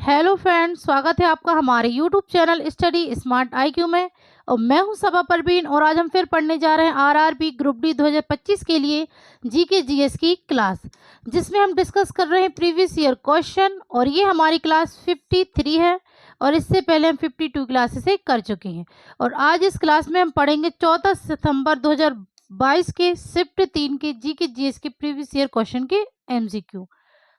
Hello friends, स्वागत है आपका हमारे YouTube channel study smart IQ में। और मैं हूं सबा परवीन और आज हम फिर पढ़ने जा रहे हैं आरआरबी ग्रुप डी 2025 के लिए जीके जीएस की क्लास, जिसमें हम डिस्कस कर रहे हैं प्रीवियस ईयर क्वेश्चन। और ये हमारी क्लास 53 है और इससे पहले हम 52 क्लासेस कर चुके हैं। और आज इस क्लास में हम पढ़ेंगे 14 सितंबर 2022 के शिफ्ट 3 के जीके जीएस के प्रीवियस ईयर क्वेश्चन के एमसीक्यू।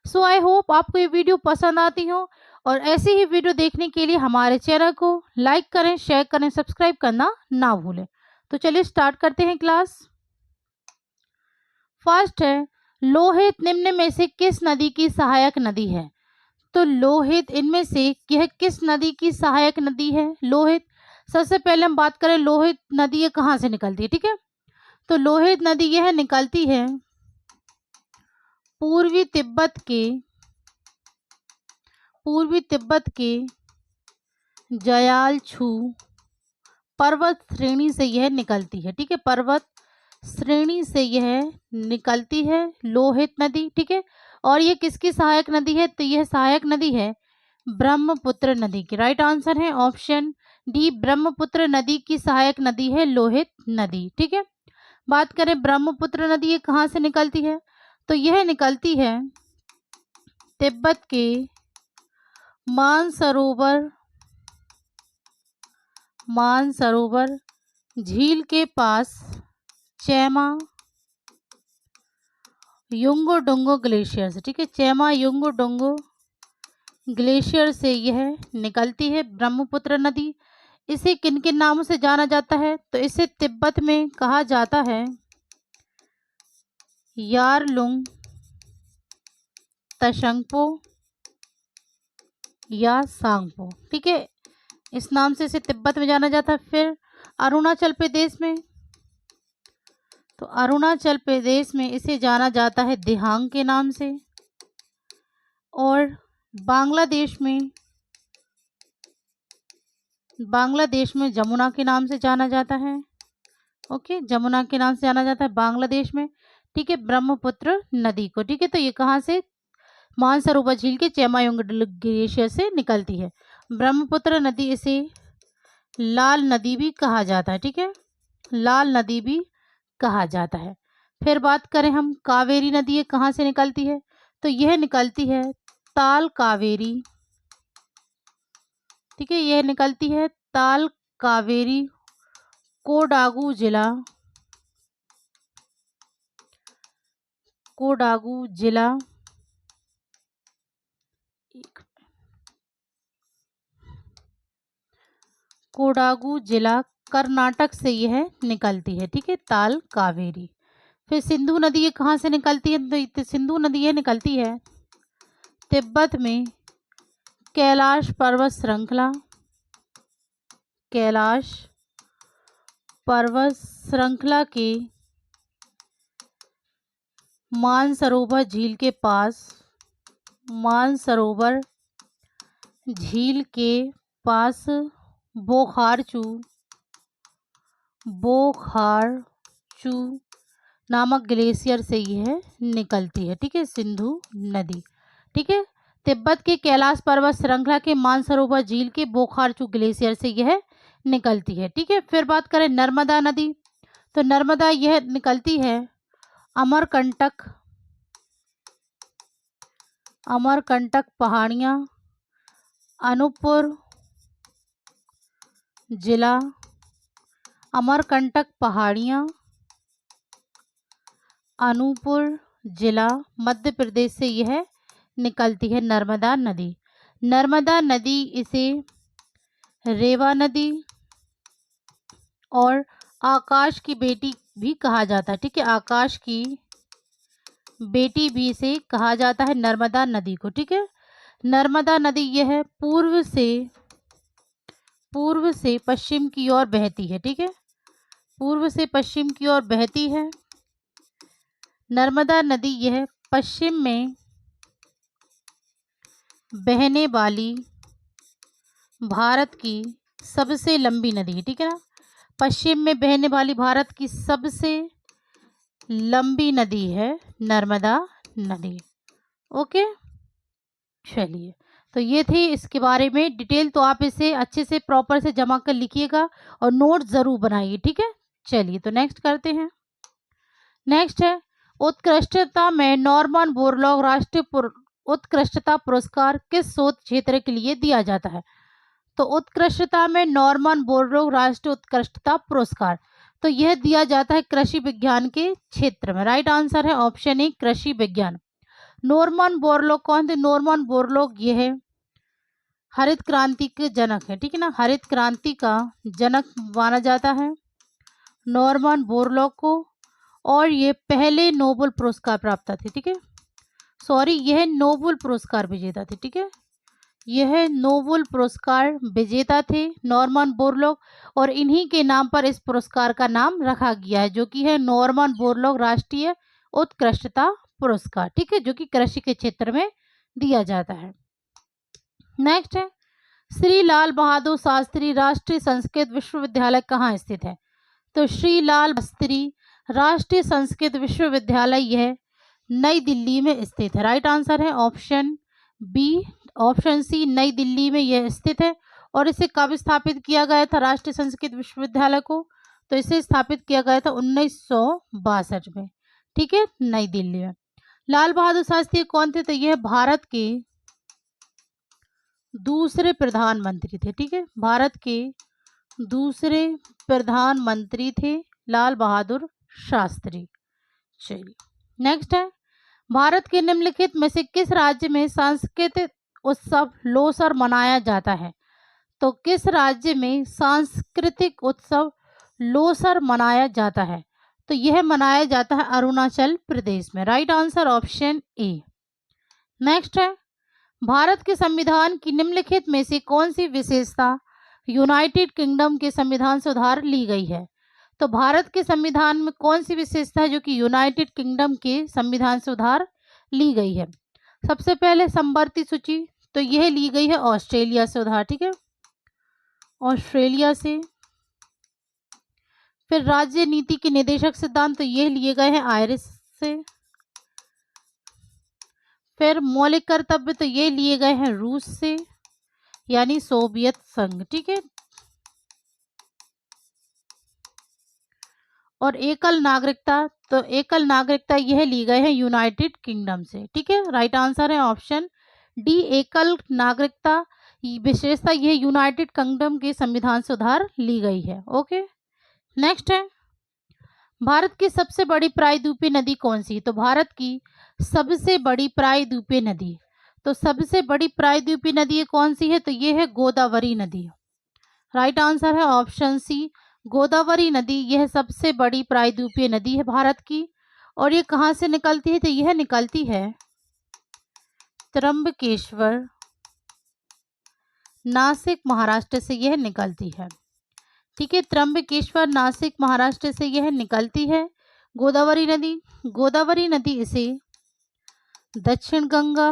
सो आई होप आपको ये वीडियो पसंद आती हो और ऐसी ही वीडियो देखने के लिए हमारे चैनल को लाइक करें, शेयर करें, सब्सक्राइब करना ना भूलें। तो चलिए स्टार्ट करते हैं क्लास। फर्स्ट है, लोहित निम्न में से किस नदी की सहायक नदी है? तो लोहित इनमें से यह किस नदी की सहायक नदी है? लोहित, सबसे पहले हम बात करें लोहित नदी ये कहाँ से निकलती है, ठीक है। तो लोहित नदी यह निकलती है पूर्वी तिब्बत के जयालछू पर्वत श्रेणी से यह निकलती है, ठीक है। पर्वत श्रेणी से यह निकलती है लोहित नदी, ठीक है। और ये किसकी सहायक नदी है? तो यह सहायक नदी है ब्रह्मपुत्र नदी की। राइट आंसर है ऑप्शन डी, ब्रह्मपुत्र नदी की सहायक नदी है लोहित नदी, ठीक है। बात करें ब्रह्मपुत्र नदी ये कहाँ से निकलती है? तो यह निकलती है तिब्बत के मानसरोवर झील के पास चेमा युंगोडोंगो ग्लेशियर से, ठीक है। चेमा युंगोडोंगो ग्लेशियर से यह निकलती है ब्रह्मपुत्र नदी। इसे किन किन नामों से जाना जाता है? तो इसे तिब्बत में कहा जाता है यारलुंग तशंगपो या सांगपो, ठीक है। इस नाम से इसे तिब्बत में जाना जाता है। फिर अरुणाचल प्रदेश में, तो अरुणाचल प्रदेश में इसे जाना जाता है दिहांग के नाम से। और बांग्लादेश में जमुना के नाम से जाना जाता है। ओके, जमुना के नाम से जाना जाता है बांग्लादेश में, ठीक है, ब्रह्मपुत्र नदी को, ठीक है। तो ये कहाँ से? मानसरोवर झील के चेमायुंग ग्लेशियर से निकलती है ब्रह्मपुत्र नदी। इसे लाल नदी भी कहा जाता है, ठीक है, लाल नदी भी कहा जाता है। फिर बात करें हम कावेरी नदी ये कहाँ से निकलती है? तो यह निकलती है ताल कावेरी, ठीक है। यह निकलती है ताल कावेरी कोडागू जिला कर्नाटक से यह निकलती है, ठीक है, ताल कावेरी। फिर सिंधु नदी ये कहाँ से निकलती है? तो सिंधु नदी ये निकलती है तिब्बत में कैलाश पर्वत श्रृंखला के मानसरोवर झील के पास बोखारचू नामक ग्लेशियर से यह निकलती है, ठीक है, सिंधु नदी, ठीक है। तिब्बत के कैलाश पर्वत श्रृंखला के मानसरोवर झील के बोखारचू ग्लेशियर से यह निकलती है, ठीक है। फिर बात करें नर्मदा नदी, तो नर्मदा यह निकलती है अमरकंटक पहाड़ियाँ अनूपपुर जिला मध्य प्रदेश से यह निकलती है नर्मदा नदी। नर्मदा नदी इसे रेवा नदी और आकाश की बेटी भी कहा जाता है, ठीक है, आकाश की बेटी भी इसे कहा जाता है नर्मदा नदी को, ठीक है। नर्मदा नदी यह पूर्व से पश्चिम की ओर बहती है, ठीक है, पूर्व से पश्चिम की ओर बहती है। नर्मदा नदी यह पश्चिम में बहने वाली भारत की सबसे लंबी नदी है, ठीक है ना। पश्चिम में बहने वाली भारत की सबसे लंबी नदी है नर्मदा नदी। ओके, चलिए तो ये थे इसके बारे में डिटेल। तो आप इसे अच्छे से प्रॉपर से जमा कर लिखिएगा और नोट ज़रूर बनाइए, ठीक है। चलिए तो नेक्स्ट करते हैं। नेक्स्ट है उत्कृष्टता में नॉर्मन बोरलॉग राष्ट्रीय उत्कृष्टता पुरस्कार किस शोध क्षेत्र के लिए दिया जाता है? तो उत्कृष्टता में नॉर्मन बोरलॉग राष्ट्रीय उत्कृष्टता पुरस्कार, तो यह दिया जाता है कृषि विज्ञान के क्षेत्र में। राइट आंसर है ऑप्शन ए कृषि विज्ञान। नॉर्मन बोरलॉग कौन थे? नॉर्मन बोरलॉग ये है हरित क्रांति के जनक है, ठीक है ना, हरित क्रांति का जनक माना जाता है नॉर्मन बोरलॉग को। और ये पहले नोबेल पुरस्कार प्राप्त थे, ठीक है। सॉरी, यह नोबेल पुरस्कार विजेता थे, ठीक है। यह नोबेल पुरस्कार विजेता थे नॉर्मन बोरलॉग, और इन्हीं के नाम पर इस पुरस्कार का नाम रखा गया है, जो कि है नॉर्मन बोरलॉग राष्ट्रीय उत्कृष्टता पुरस्कार, ठीक है, जो कि कृषि के क्षेत्र में दिया जाता है। नेक्स्ट है श्री लाल बहादुर शास्त्री राष्ट्रीय संस्कृत विश्वविद्यालय कहाँ स्थित है? तो श्री लाल शास्त्री राष्ट्रीय संस्कृत विश्वविद्यालय यह नई दिल्ली में स्थित है। राइट आंसर है ऑप्शन बी, ऑप्शन सी, नई दिल्ली में यह स्थित है। और इसे कब स्थापित किया गया था राष्ट्रीय संस्कृत विश्वविद्यालय को? तो इसे स्थापित किया गया था 1962 में, ठीक है, नई दिल्ली में। लाल बहादुर शास्त्री कौन थे? तो यह भारत के दूसरे प्रधानमंत्री थे, ठीक है, भारत के दूसरे प्रधानमंत्री थे लाल बहादुर शास्त्री। चलिए नेक्स्ट है भारत के निम्नलिखित में से किस राज्य में सांस्कृतिक उत्सव लोसर मनाया जाता है? तो किस राज्य में सांस्कृतिक उत्सव लोसर मनाया जाता है? तो यह मनाया जाता है अरुणाचल प्रदेश में। Right answer option A. Next है भारत के संविधान की निम्नलिखित में से कौन सी विशेषता यूनाइटेड किंगडम के संविधान से उधार ली गई है? तो भारत के संविधान में कौन सी विशेषता है जो कि यूनाइटेड किंगडम के संविधान से उधार ली गई है? सबसे पहले संवर्ती सूची, तो यह ली गई है ऑस्ट्रेलिया से उधार, ठीक है, ऑस्ट्रेलिया से। फिर राज्य नीति के निदेशक सिद्धांत, तो ये लिए गए हैं आयरिश से। फिर मौलिक कर्तव्य, तो ये लिए गए हैं रूस से, यानी सोवियत संघ, ठीक है। और एकल नागरिकता, तो एकल नागरिकता यह ली गए हैं यूनाइटेड किंगडम से, ठीक है। राइट आंसर है ऑप्शन डी, एकल नागरिकता विशेषता यह यूनाइटेड किंगडम के संविधान से उधार ली गई है। ओके, नेक्स्ट है भारत की सबसे बड़ी प्रायद्वीपीय नदी कौन सी? तो भारत की सबसे बड़ी प्रायद्वीपीय नदी, तो सबसे बड़ी प्रायद्वीपीय नदी कौन सी है? तो ये है गोदावरी नदी। राइट आंसर है ऑप्शन सी, गोदावरी नदी यह सबसे बड़ी प्रायद्वीपीय नदी है भारत की। और ये कहाँ से निकलती है? तो यह निकलती है त्र्यंबकेश्वर, नासिक, महाराष्ट्र से यह निकलती है, ठीक है। त्र्यंबकेश्वर, नासिक, महाराष्ट्र से यह निकलती है गोदावरी नदी। गोदावरी नदी इसे दक्षिण गंगा,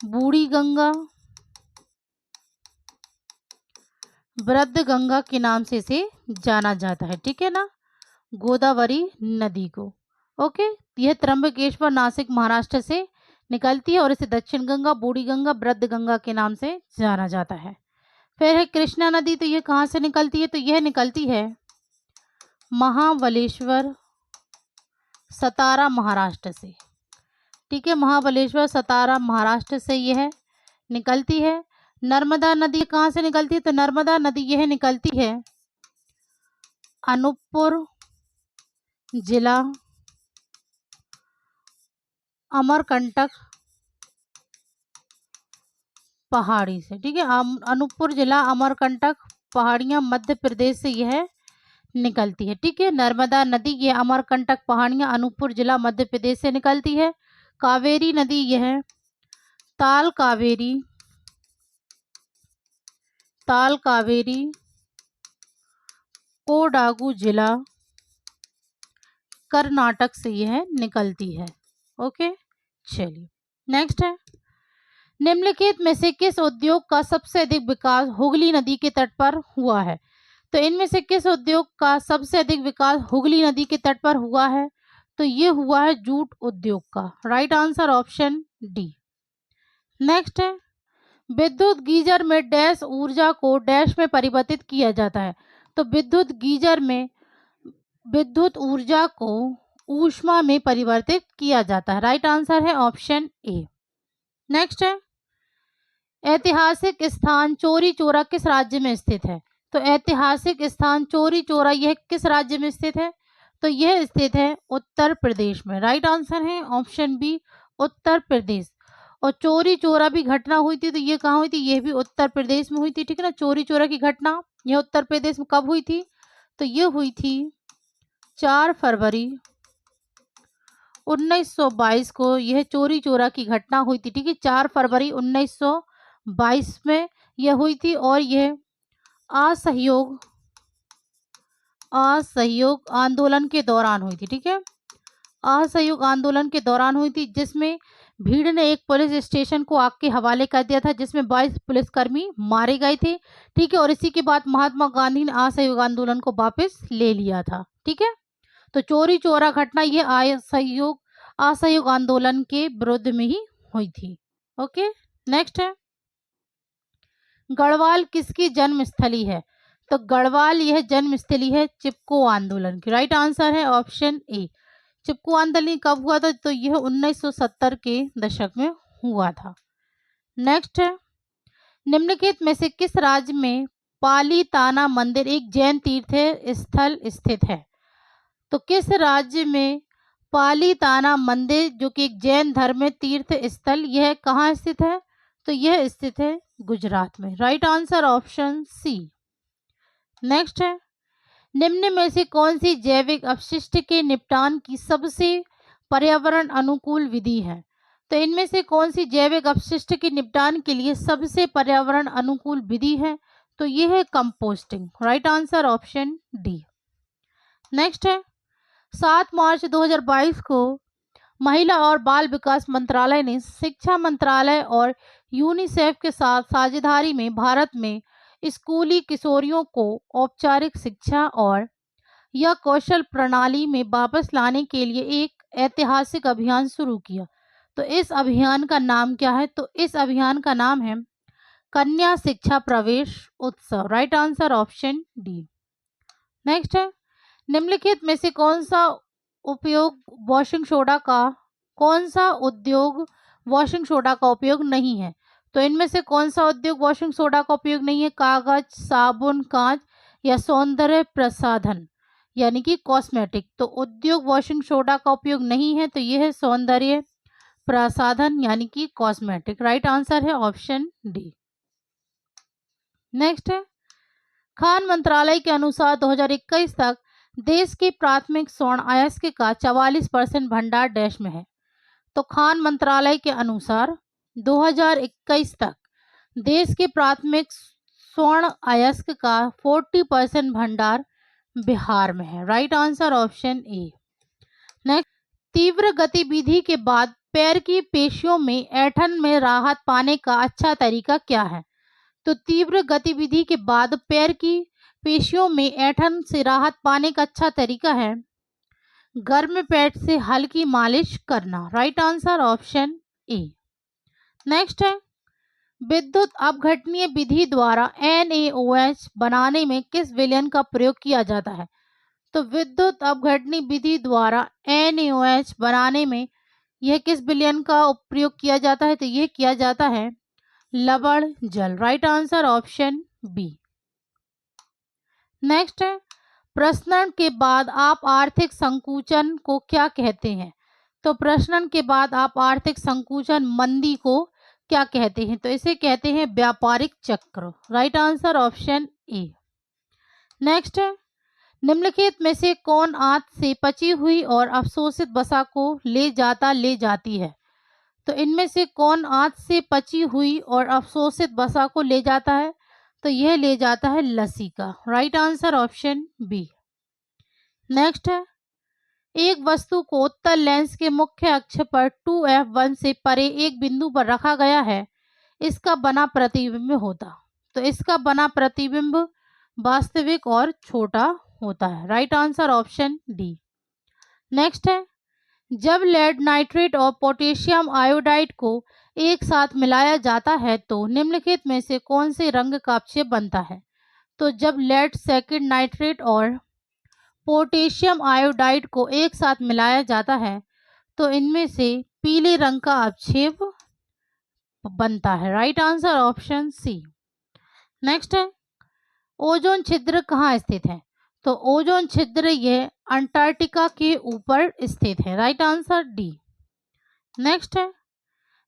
बूढ़ी गंगा, वृद्ध गंगा के नाम से इसे जाना जाता है, ठीक है ना, गोदावरी नदी को। ओके, यह त्र्यंबकेश्वर, नासिक, महाराष्ट्र से निकलती है और इसे दक्षिण गंगा, बूढ़ी गंगा, वृद्ध गंगा के नाम से जाना जाता है। फिर है कृष्णा नदी, तो यह कहाँ से निकलती है? तो यह निकलती है महाबलेश्वर, सतारा, महाराष्ट्र से, ठीक है, महाबलेश्वर, सतारा, महाराष्ट्र से यह निकलती है। नर्मदा नदी कहाँ से निकलती है? तो नर्मदा नदी यह निकलती है अनूपपुर जिला, अमरकंटक पहाड़ी से, ठीक है, अनूपपुर जिला, अमरकंटक पहाड़ियाँ, मध्य प्रदेश से यह निकलती है, ठीक है। नर्मदा नदी ये अमरकंटक पहाड़ियाँ, अनूपपुर जिला, मध्य प्रदेश से निकलती है। कावेरी नदी यह ताल कावेरी, ताल कावेरी, कोडागू जिला, कर्नाटक से यह निकलती है। ओके, चलिए नेक्स्ट है निम्नलिखित में से किस उद्योग का सबसे अधिक विकास हुगली नदी के तट पर हुआ है? तो इनमें से किस उद्योग का सबसे अधिक विकास हुगली नदी के तट पर हुआ है? तो ये हुआ है जूट उद्योग का। Right answer option D. Next है विद्युत गीजर में डैश ऊर्जा को डैश में परिवर्तित किया जाता है। तो विद्युत गीजर में विद्युत ऊर्जा को ऊष्मा में परिवर्तित किया जाता है। राइट आंसर है ऑप्शन ए। नेक्स्ट है ऐतिहासिक स्थान चौरी चौरा किस राज्य में स्थित है? तो ऐतिहासिक स्थान चौरी चौरा यह किस राज्य में स्थित है? तो यह स्थित है उत्तर प्रदेश में। राइट आंसर है ऑप्शन बी उत्तर प्रदेश। और चौरी चौरा भी घटना हुई थी तो ये कहाँ हुई थी? यह भी उत्तर प्रदेश में हुई थी। ठीक है ना, चौरी चौरा की घटना यह उत्तर प्रदेश में कब हुई थी? तो यह हुई थी 4 फरवरी 1922 को। यह चौरी चौरा की घटना हुई थी। ठीक है, 4 फरवरी 1922 में यह हुई थी और यह असहयोग असहयोग आंदोलन के दौरान हुई थी। ठीक है, असहयोग आंदोलन के दौरान हुई थी जिसमें भीड़ ने एक पुलिस स्टेशन को आग के हवाले कर दिया था जिसमें 22 पुलिसकर्मी मारे गए थे। ठीक है, और इसी के बाद महात्मा गांधी ने असहयोग आंदोलन को वापस ले लिया था। ठीक है, तो चौरी चौरा घटना ये असहयोग आंदोलन के विरुद्ध में ही हुई थी। ओके, नेक्स्ट है गढ़वाल किसकी जन्मस्थली है? तो गढ़वाल यह जन्मस्थली है चिपको आंदोलन की। राइट आंसर है ऑप्शन ए। चिपको आंदोलन कब हुआ था? तो यह 1970 के दशक में हुआ था। नेक्स्ट है निम्नलिखित में से किस राज्य में पालीताना मंदिर एक जैन तीर्थ स्थल स्थित है? तो किस राज्य में पालीताना मंदिर जो कि एक जैन धर्म तीर्थ स्थल यह कहाँ स्थित है? तो यह स्थित है गुजरात में। Right answer option C. Next है निम्न में से कौन सी जैविक अपशिष्ट के निपटान की सबसे पर्यावरण अनुकूल विधि है? तो इनमें से कौन सी जैविक अपशिष्ट के निपटान के लिए सबसे पर्यावरण अनुकूल विधि है? तो यह है composting. Right answer option D. Next है 7 मार्च 2022 को महिला और बाल विकास मंत्रालय ने शिक्षा मंत्रालय और यूनिसेफ के साथ साझेदारी में भारत में स्कूली किशोरियों को औपचारिक शिक्षा और या कौशल प्रणाली में वापस लाने के लिए एक ऐतिहासिक अभियान शुरू किया। तो इस अभियान का नाम क्या है? तो इस अभियान का नाम है कन्या शिक्षा प्रवेश उत्सव। Right answer option D. Next है निम्नलिखित में से कौन सा उद्योग वॉशिंग सोडा का उपयोग नहीं है? तो इनमें से कौन सा उद्योग वॉशिंग सोडा का उपयोग नहीं है? कागज, साबुन, कांच या सौंदर्य प्रसाधन यानी कि कॉस्मेटिक। तो उद्योग वॉशिंग सोडा का उपयोग नहीं है तो यह है सौंदर्य प्रसाधन यानी कि कॉस्मेटिक। राइट आंसर है ऑप्शन डी। नेक्स्ट है खान मंत्रालय के अनुसार 2021 तक देश के प्राथमिक स्वर्ण अयस्क का 44% भंडार डैश में है। तो खान मंत्रालय के अनुसार 2021 तक देश के प्राथमिक स्वर्ण अयस्क का 40% भंडार बिहार में है। Right answer option A. Next तीव्र गतिविधि के बाद पैर की पेशियों में ऐंठन में राहत पाने का अच्छा तरीका क्या है? तो तीव्र गतिविधि के बाद पैर की पेशियों में ऐंठन से राहत पाने का अच्छा तरीका है गर्म पैड से हल्की मालिश करना। Right answer option A. Next है विद्युत अपघटनीय विधि द्वारा NaOH बनाने में किस विलयन का प्रयोग किया जाता है? तो विद्युत अपघटनीय विधि द्वारा NaOH बनाने में यह किस विलयन का प्रयोग किया जाता है? तो यह किया जाता है लवण जल। Right answer option B. Next है प्रसरण के बाद आप आर्थिक संकुचन को क्या कहते हैं? तो प्रसरण के बाद आप आर्थिक संकुचन मंदी को क्या कहते हैं? तो इसे कहते हैं व्यापारिक चक्र। Right answer option A. Next है निम्नलिखित में से कौन आंत से पची हुई और अवशोषित वसा को ले जाती है? तो इनमें से कौन आंत से पची हुई और अवशोषित वसा को ले जाता है? तो यह ले जाता है लसिका। Right answer option B. Next है एक वस्तु को उत्तल लेंस के मुख्य अक्ष पर 2f1 से परे एक बिंदु पर रखा गया है, इसका बना प्रतिबिंब होता। तो इसका बना प्रतिबिंब वास्तविक और छोटा होता है। Right answer option D. Next है जब लेड नाइट्रेट और पोटेशियम आयोडाइड को एक साथ मिलाया जाता है तो निम्नलिखित में से कौन से रंग का अपक्षेप बनता है? तो जब लेड, सेकेंड नाइट्रेट और पोटेशियम आयोडाइड को एक साथ मिलाया जाता है तो इनमें से पीले रंग का अपक्षेप बनता है। Right answer option C. Next है, ओजोन छिद्र कहाँ स्थित है? तो ओजोन छिद्र यह अंटार्कटिका के ऊपर स्थित है। Right answer D. नेक्स्ट है,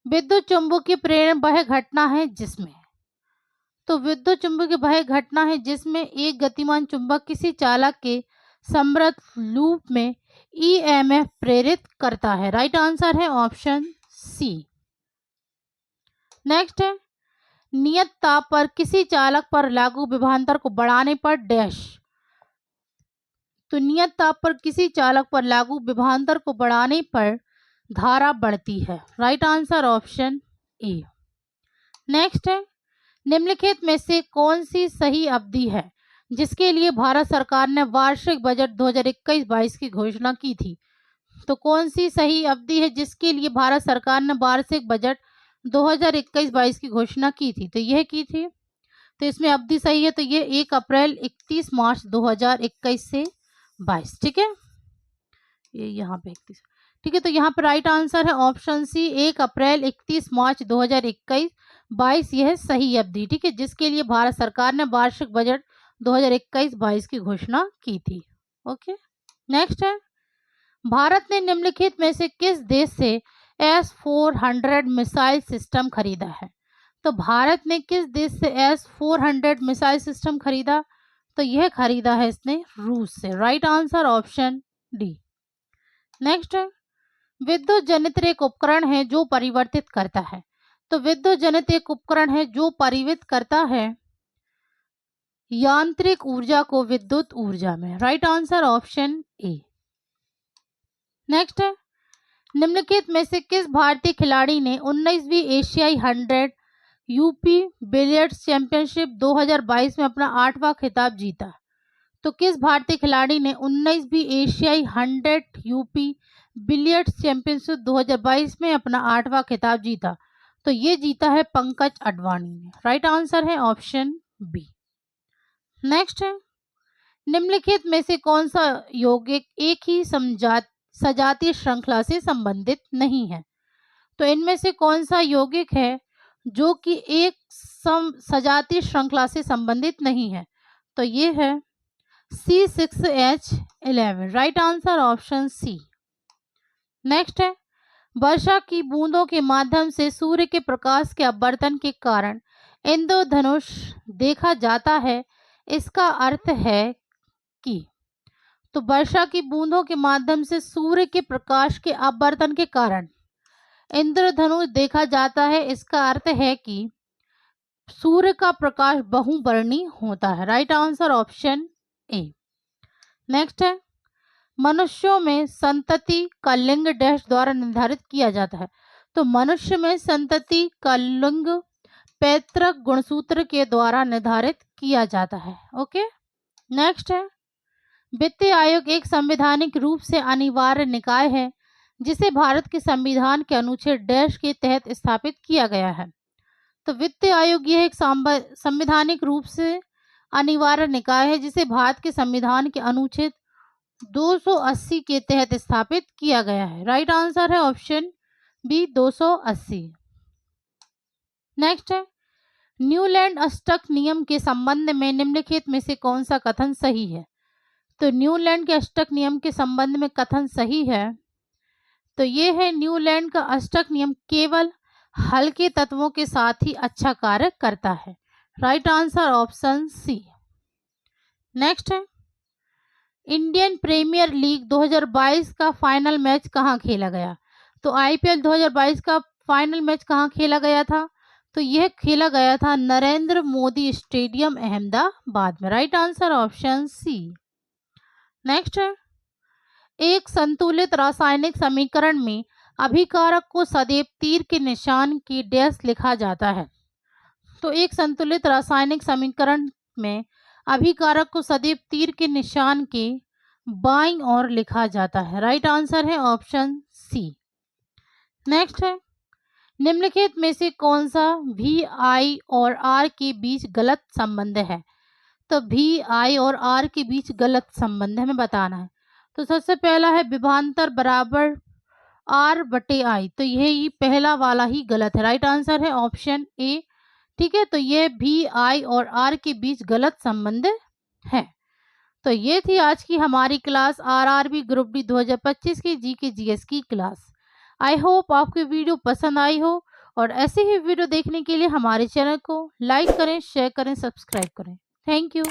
विद्युत चुंबकीय प्रेरण वह घटना है जिसमें, तो विद्युत चुंबकीय वह घटना है जिसमें एक गतिमान चुंबक किसी चालक के समृद्ध लूप में ईएमएफ प्रेरित करता है। राइट आंसर है ऑप्शन सी। नेक्स्ट है, नियत ताप पर किसी चालक पर लागू विभवांतर को बढ़ाने पर डैश, तो नियत ताप पर किसी चालक पर लागू विभवांतर को बढ़ाने पर धारा बढ़ती है। Right answer option A. Next है, निम्नलिखित में से कौन सी सही अवधि है जिसके लिए भारत सरकार ने वार्षिक बजट 2021-22 की घोषणा की थी? तो कौन सी सही अवधि है जिसके लिए भारत सरकार ने वार्षिक बजट 2021-22 की घोषणा की थी? तो यह की थी, तो इसमें अवधि सही है, तो ये 1 अप्रैल 31 मार्च 2021 से 22। ठीक है, ये यहाँ पे 31। ठीक है, तो यहाँ पे राइट आंसर है ऑप्शन सी, 1 अप्रैल 31 मार्च 2021-22 यह सही अवधि, ठीक है, जिसके लिए भारत सरकार ने वार्षिक बजट 2021-22 की घोषणा की थी। ओके। नेक्स्ट है, भारत ने निम्नलिखित में से किस देश से S-400 मिसाइल सिस्टम खरीदा है? तो भारत ने किस देश से S-400 मिसाइल सिस्टम खरीदा? तो यह खरीदा है इसने रूस से। Right answer option D. Next है, विद्युत जनित एक उपकरण है जो परिवर्तित करता है, तो विद्युत जनित एक उपकरण है जो परिवर्तित करता है यांत्रिक ऊर्जा को विद्युत ऊर्जा में। Right answer option A. Next है, निम्नलिखित में से किस भारतीय खिलाड़ी ने 19वीं एशियाई 100 यूपी बिलियर्ड्स चैंपियनशिप 2022 में अपना 8वां खिताब जीता? तो किस भारतीय खिलाड़ी ने 19वीं एशियाई 100 यूपी बिलियर्ड्स चैंपियनशिप 2022 में अपना 8वां खिताब जीता? तो ये जीता है पंकज अडवाणी ने। राइट आंसर है ऑप्शन बी। नेक्स्ट है, निम्नलिखित में से कौन सा यौगिक एक ही सजातीय श्रृंखला से संबंधित नहीं है? तो इनमें से कौन सा यौगिक है जो कि एक सजातीय श्रृंखला से संबंधित नहीं है? तो ये है C6H11। Right answer option C. Next है, वर्षा की बूंदों के माध्यम से सूर्य के प्रकाश के अपवर्तन के कारण इंद्रधनुष देखा जाता है, इसका अर्थ है कि, तो वर्षा की बूंदों के माध्यम से सूर्य के प्रकाश के अपवर्तन के कारण इंद्रधनुष देखा जाता है, इसका अर्थ है कि सूर्य का प्रकाश बहुवर्णी होता है। Right answer option A. Next है, मनुष्यों में संतति का लिंग डैश द्वारा निर्धारित किया जाता है? तो मनुष्य में संतति का लिंग पैतृक गुणसूत्र के द्वारा निर्धारित किया जाता है। ओके। नेक्स्ट है, वित्तीय आयोग एक संवैधानिक रूप से अनिवार्य निकाय है जिसे भारत के संविधान के अनुच्छेद डैश के तहत स्थापित किया गया है? तो वित्तीय आयोग यह एक संवैधानिक रूप से अनिवार्य निकाय है जिसे भारत के संविधान के अनुच्छेद 280 के तहत स्थापित किया गया है। राइट आंसर है ऑप्शन बी, 280। नेक्स्ट है, न्यूलैंड अष्टक नियम के संबंध में निम्नलिखित में से कौन सा कथन सही है? तो न्यूलैंड के अष्टक नियम के संबंध में कथन सही है, तो ये है न्यूलैंड का अष्टक नियम केवल हल्के तत्वों के साथ ही अच्छा कार्य करता है। Right answer option C. Next है, इंडियन प्रीमियर लीग 2022 का फाइनल मैच कहाँ खेला गया? तो आईपीएल 2022 का फाइनल मैच कहाँ खेला गया था? तो यह खेला गया था नरेंद्र मोदी स्टेडियम अहमदाबाद में। Right answer option C. Next है, एक संतुलित रासायनिक समीकरण में अभिकारक को सदैव तीर के निशान की डैश लिखा जाता है? तो एक संतुलित रासायनिक समीकरण में अभिकारक को सदैव तीर के निशान के बाईं ओर लिखा जाता है। राइट आंसर है ऑप्शन सी। नेक्स्ट है, निम्नलिखित में से कौन सा भी, आई और आर के बीच गलत संबंध है? तो भी, आई और आर के बीच गलत संबंध हमें बताना है। तो सबसे पहला है विभवांतर बराबर आर बटे आई, तो यही पहला वाला ही गलत है। राइट आंसर है ऑप्शन ए। ठीक है, तो ये भी, आई और आर के बीच गलत संबंध है। तो ये थी आज की हमारी क्लास आरआरबी ग्रुप डी 2025 की जीके जीएस की क्लास। आई होप आपको वीडियो पसंद आई हो, और ऐसे ही वीडियो देखने के लिए हमारे चैनल को लाइक करें, शेयर करें, सब्सक्राइब करें। Thank you.